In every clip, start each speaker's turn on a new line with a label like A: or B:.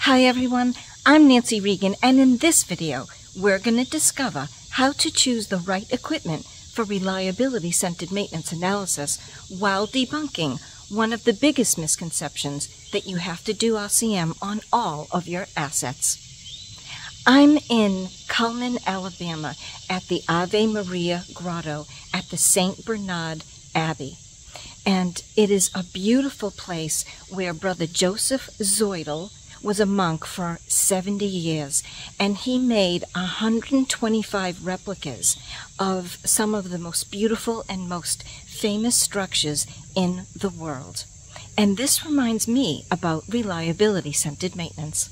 A: Hi everyone, I'm Nancy Regan, and in this video, we're going to discover how to choose the right equipment for reliability-centered maintenance analysis while debunking one of the biggest misconceptions that you have to do RCM on all of your assets. I'm in Cullman, Alabama at the Ave Maria Grotto at the St. Bernard Abbey. And it is a beautiful place where Brother Joseph Zoettl was a monk for 70 years, and he made 125 replicas of some of the most beautiful and most famous structures in the world. And this reminds me about reliability-centered maintenance.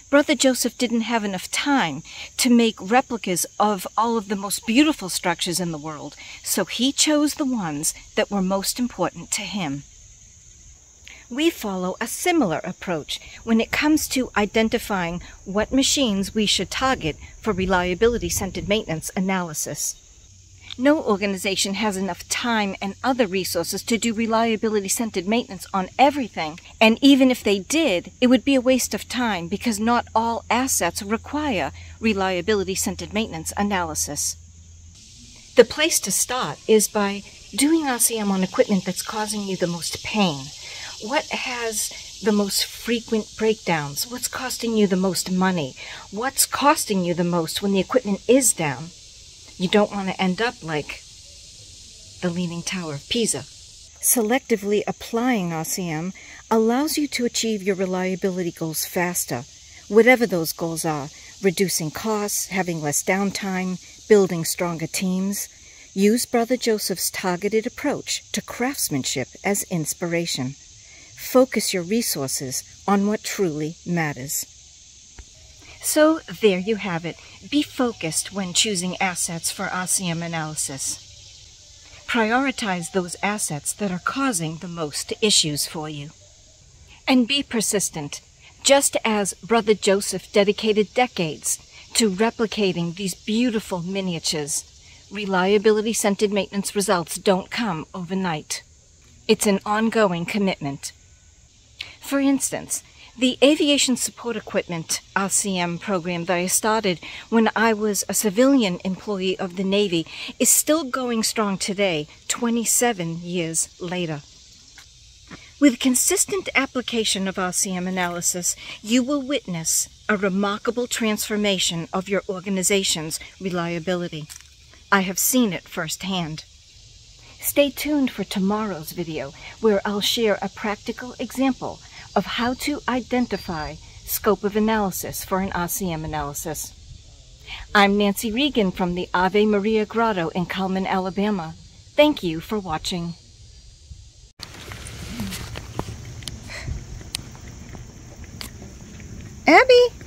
A: Brother Joseph didn't have enough time to make replicas of all of the most beautiful structures in the world, so he chose the ones that were most important to him. We follow a similar approach when it comes to identifying what machines we should target for reliability-centered maintenance analysis. No organization has enough time and other resources to do reliability-centered maintenance on everything, and even if they did, it would be a waste of time because not all assets require reliability-centered maintenance analysis. The place to start is by doing RCM on equipment that's causing you the most pain. What has the most frequent breakdowns? What's costing you the most money? What's costing you the most when the equipment is down? You don't want to end up like the Leaning Tower of Pisa. Selectively applying RCM allows you to achieve your reliability goals faster, whatever those goals are: reducing costs, having less downtime, building stronger teams. Use Brother Joseph's targeted approach to craftsmanship as inspiration. Focus your resources on what truly matters. So there you have it. Be focused when choosing assets for RCM analysis. Prioritize those assets that are causing the most issues for you. And be persistent, just as Brother Joseph dedicated decades to replicating these beautiful miniatures. Reliability-centered maintenance results don't come overnight. It's an ongoing commitment. For instance, the aviation support equipment RCM program that I started when I was a civilian employee of the Navy is still going strong today, 27 years later. With consistent application of RCM analysis, you will witness a remarkable transformation of your organization's reliability. I have seen it firsthand. Stay tuned for tomorrow's video, where I'll share a practical example of how to identify scope of analysis for an RCM analysis. I'm Nancy Regan from the Ave Maria Grotto in Cullman, Alabama. Thank you for watching.
B: Abby!